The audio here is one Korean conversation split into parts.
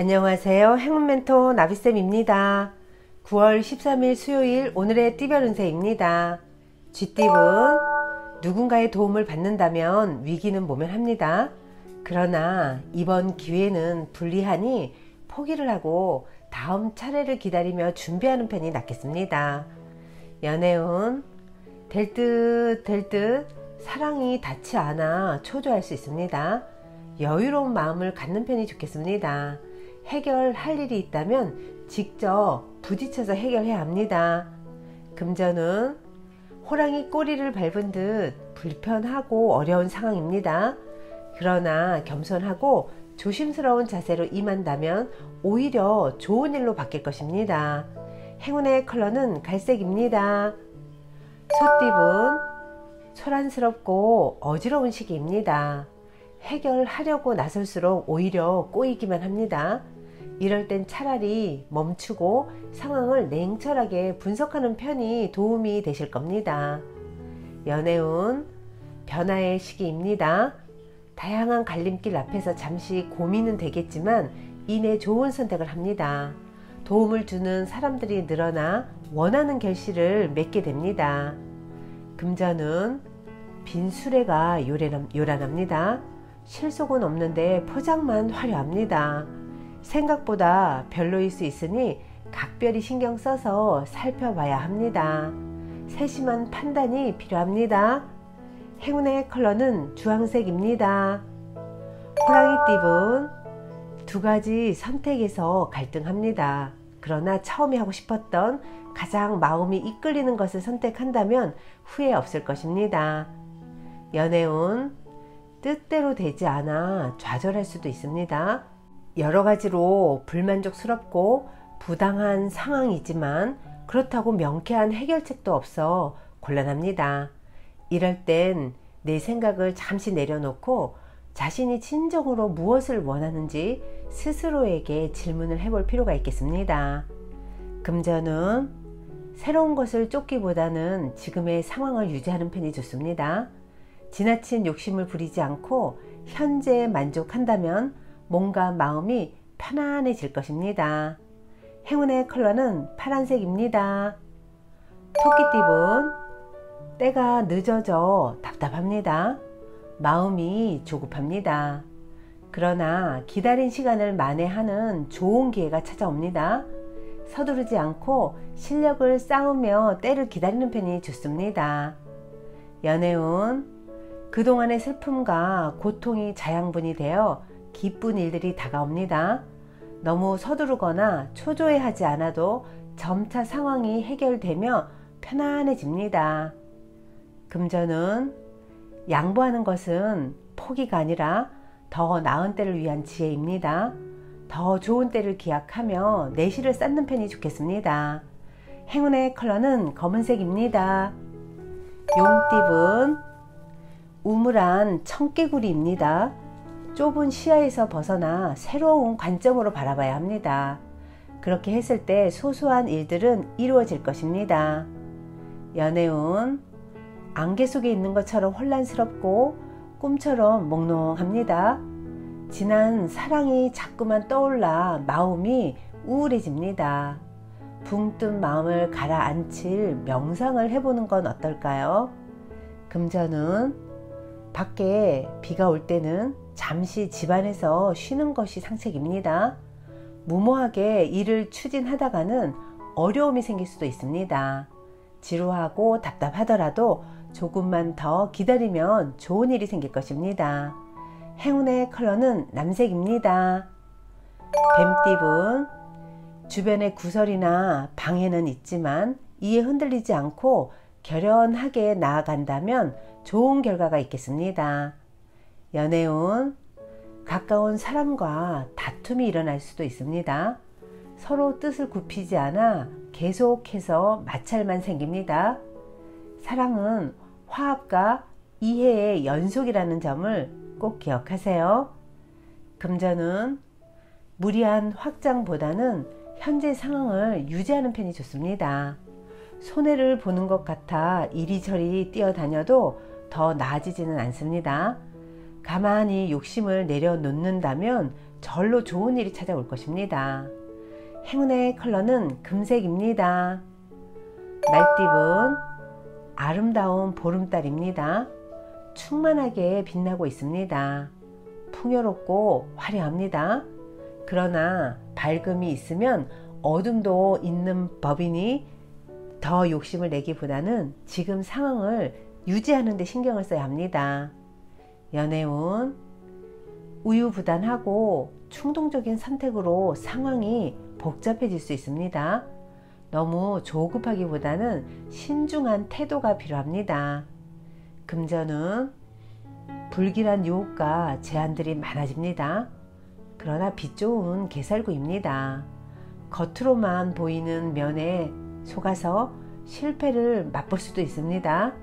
안녕하세요. 행운멘토 나비쌤입니다. 9월 13일 수요일 오늘의 띠별 운세입니다. 쥐띠분, 누군가의 도움을 받는다면 위기는 모면합니다. 그러나 이번 기회는 불리하니 포기를 하고 다음 차례를 기다리며 준비하는 편이 낫겠습니다. 연애운, 될 듯 사랑이 닿지 않아 초조할 수 있습니다. 여유로운 마음을 갖는 편이 좋겠습니다. 해결할 일이 있다면 직접 부딪혀서 해결해야 합니다. 금전은 호랑이 꼬리를 밟은 듯 불편하고 어려운 상황입니다. 그러나 겸손하고 조심스러운 자세로 임한다면 오히려 좋은 일로 바뀔 것입니다. 행운의 컬러는 갈색입니다. 소띠분, 소란스럽고 어지러운 시기입니다. 해결하려고 나설수록 오히려 꼬이기만 합니다. 이럴 땐 차라리 멈추고 상황을 냉철하게 분석하는 편이 도움이 되실 겁니다. 연애운, 변화의 시기입니다. 다양한 갈림길 앞에서 잠시 고민은 되겠지만 이내 좋은 선택을 합니다. 도움을 주는 사람들이 늘어나 원하는 결실을 맺게 됩니다. 금전은 빈 수레가 요란합니다. 실속은 없는데 포장만 화려합니다. 생각보다 별로일 수 있으니 각별히 신경 써서 살펴봐야 합니다. 세심한 판단이 필요합니다. 행운의 컬러는 주황색입니다. 호랑이띠분, 두 가지 선택에서 갈등합니다. 그러나 처음에 하고 싶었던 가장 마음이 이끌리는 것을 선택한다면 후회 없을 것입니다. 연애운, 뜻대로 되지 않아 좌절할 수도 있습니다. 여러 가지로 불만족스럽고 부당한 상황이지만 그렇다고 명쾌한 해결책도 없어 곤란합니다. 이럴 땐 내 생각을 잠시 내려놓고 자신이 진정으로 무엇을 원하는지 스스로에게 질문을 해볼 필요가 있겠습니다. 금전은 새로운 것을 쫓기보다는 지금의 상황을 유지하는 편이 좋습니다. 지나친 욕심을 부리지 않고 현재에 만족한다면 몸과 마음이 편안해질 것입니다. 행운의 컬러는 파란색입니다. 토끼띠분, 때가 늦어져 답답합니다. 마음이 조급합니다. 그러나 기다린 시간을 만회하는 좋은 기회가 찾아옵니다. 서두르지 않고 실력을 쌓으며 때를 기다리는 편이 좋습니다. 연애운, 그동안의 슬픔과 고통이 자양분이 되어 기쁜 일들이 다가옵니다. 너무 서두르거나 초조해하지 않아도 점차 상황이 해결되며 편안해집니다. 금전은 양보하는 것은 포기가 아니라 더 나은 때를 위한 지혜입니다. 더 좋은 때를 기약하며 내실을 쌓는 편이 좋겠습니다. 행운의 컬러는 검은색입니다. 용띠분, 우물한 청개구리입니다. 좁은 시야에서 벗어나 새로운 관점으로 바라봐야 합니다. 그렇게 했을 때 소소한 일들은 이루어질 것입니다. 연애운, 안개 속에 있는 것처럼 혼란스럽고 꿈처럼 몽롱합니다. 지난 사랑이 자꾸만 떠올라 마음이 우울해집니다. 붕 뜬 마음을 가라앉힐 명상을 해보는 건 어떨까요? 금전은 밖에 비가 올 때는 잠시 집안에서 쉬는 것이 상책입니다. 무모하게 일을 추진하다가는 어려움이 생길 수도 있습니다. 지루하고 답답하더라도 조금만 더 기다리면 좋은 일이 생길 것입니다. 행운의 컬러는 남색입니다. 뱀띠분, 주변의 구설이나 방해는 있지만 이에 흔들리지 않고 결연하게 나아간다면 좋은 결과가 있겠습니다. 연애운, 가까운 사람과 다툼이 일어날 수도 있습니다. 서로 뜻을 굽히지 않아 계속해서 마찰만 생깁니다. 사랑은 화합과 이해의 연속이라는 점을 꼭 기억하세요. 금전은 무리한 확장보다는 현재 상황을 유지하는 편이 좋습니다. 손해를 보는 것 같아 이리저리 뛰어다녀도 더 나아지지는 않습니다. 가만히 욕심을 내려놓는다면 절로 좋은 일이 찾아올 것입니다. 행운의 컬러는 금색입니다. 말띠분 아름다운 보름달입니다. 충만하게 빛나고 있습니다. 풍요롭고 화려합니다. 그러나 밝음이 있으면 어둠도 있는 법이니 더 욕심을 내기보다는 지금 상황을 유지하는 데 신경을 써야 합니다. 연애운 우유부단하고 충동적인 선택으로 상황이 복잡해질 수 있습니다. 너무 조급하기보다는 신중한 태도가 필요합니다. 금전은 불길한 유혹과 제한들이 많아집니다. 그러나 빛 좋은 개살구입니다. 겉으로만 보이는 면에 속아서 실패를 맛볼 수도 있습니다.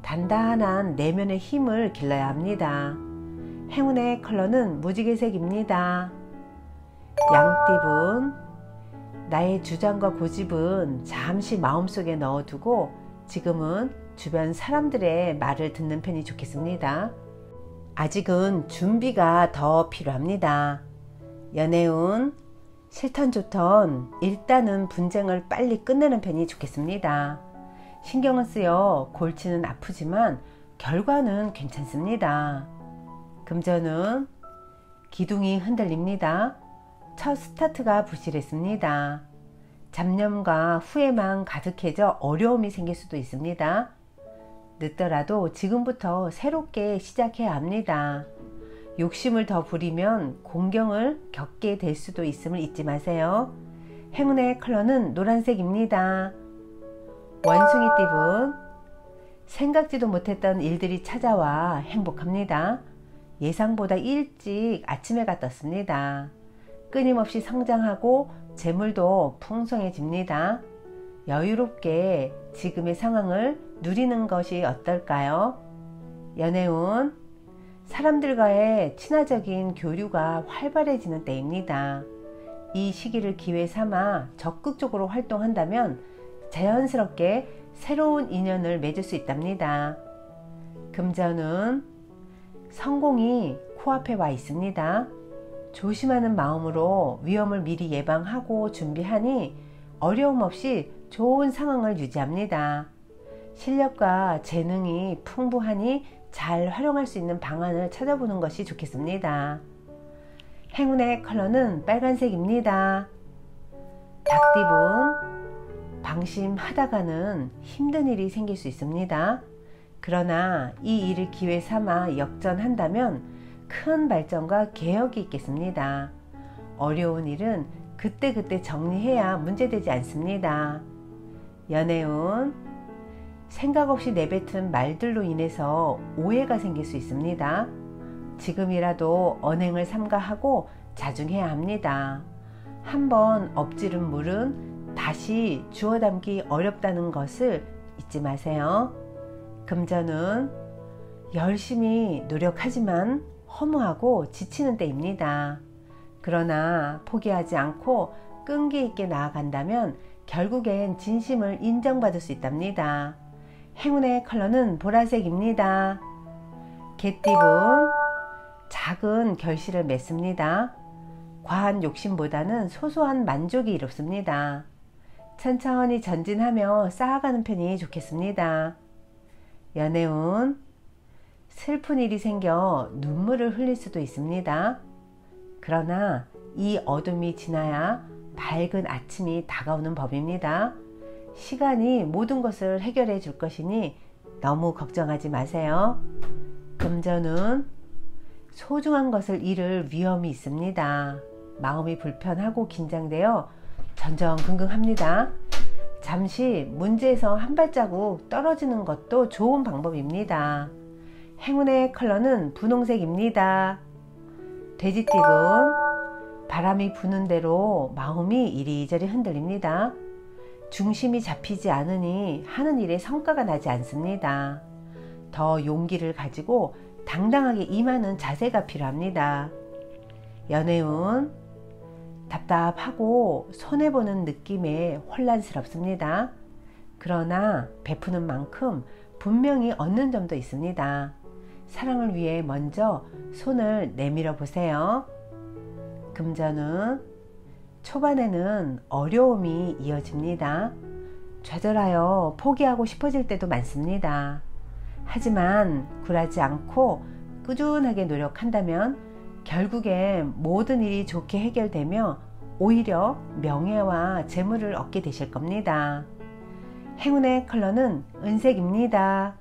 단단한 내면의 힘을 길러야 합니다. 행운의 컬러는 무지개색입니다. 양띠분 나의 주장과 고집은 잠시 마음속에 넣어두고 지금은 주변 사람들의 말을 듣는 편이 좋겠습니다. 아직은 준비가 더 필요합니다. 연애운 싫던 좋던 일단은 분쟁을 빨리 끝내는 편이 좋겠습니다. 신경은 쓰여 골치는 아프지만 결과는 괜찮습니다. 금전은 기둥이 흔들립니다. 첫 스타트가 부실했습니다. 잡념과 후회만 가득해져 어려움이 생길 수도 있습니다. 늦더라도 지금부터 새롭게 시작해야 합니다. 욕심을 더 부리면 공경을 겪게 될 수도 있음을 잊지 마세요. 행운의 컬러는 노란색입니다. 원숭이띠분 생각지도 못했던 일들이 찾아와 행복합니다. 예상보다 일찍 아침해가 떴습니다. 끊임없이 성장하고 재물도 풍성해집니다. 여유롭게 지금의 상황을 누리는 것이 어떨까요? 연애운 사람들과의 친화적인 교류가 활발해지는 때입니다. 이 시기를 기회 삼아 적극적으로 활동한다면 자연스럽게 새로운 인연을 맺을 수 있답니다. 금전은 성공이 코앞에 와 있습니다. 조심하는 마음으로 위험을 미리 예방하고 준비하니 어려움 없이 좋은 상황을 유지합니다. 실력과 재능이 풍부하니 잘 활용할 수 있는 방안을 찾아보는 것이 좋겠습니다. 행운의 컬러는 빨간색입니다. 닭띠분 방심하다가는 힘든 일이 생길 수 있습니다. 그러나 이 일을 기회 삼아 역전한다면 큰 발전과 개혁이 있겠습니다. 어려운 일은 그때그때 정리해야 문제되지 않습니다. 연애운 생각 없이 내뱉은 말들로 인해서 오해가 생길 수 있습니다. 지금이라도 언행을 삼가하고 자중해야 합니다. 한번 엎지른 물은 다시 주워 담기 어렵다는 것을 잊지 마세요. 금전은 열심히 노력하지만 허무하고 지치는 때입니다. 그러나 포기하지 않고 끈기 있게 나아간다면 결국엔 진심을 인정받을 수 있답니다. 행운의 컬러는 보라색입니다. 개띠분 작은 결실을 맺습니다. 과한 욕심보다는 소소한 만족이 이롭습니다. 천천히 전진하며 쌓아가는 편이 좋겠습니다. 연애운 슬픈 일이 생겨 눈물을 흘릴 수도 있습니다. 그러나 이 어둠이 지나야 밝은 아침이 다가오는 법입니다. 시간이 모든 것을 해결해 줄 것이니 너무 걱정하지 마세요. 금전은 소중한 것을 잃을 위험이 있습니다. 마음이 불편하고 긴장되어 전전긍긍합니다. 잠시 문제에서 한 발자국 떨어지는 것도 좋은 방법입니다. 행운의 컬러는 분홍색입니다. 돼지띠분 바람이 부는 대로 마음이 이리저리 흔들립니다. 중심이 잡히지 않으니 하는 일에 성과가 나지 않습니다. 더 용기를 가지고 당당하게 임하는 자세가 필요합니다. 연애운 답답하고 손해보는 느낌에 혼란스럽습니다. 그러나 베푸는 만큼 분명히 얻는 점도 있습니다. 사랑을 위해 먼저 손을 내밀어 보세요. 금전운 초반에는 어려움이 이어집니다. 좌절하여 포기하고 싶어질 때도 많습니다. 하지만 굴하지 않고 꾸준하게 노력한다면 결국엔 모든 일이 좋게 해결되며 오히려 명예와 재물을 얻게 되실 겁니다. 행운의 컬러는 은색입니다.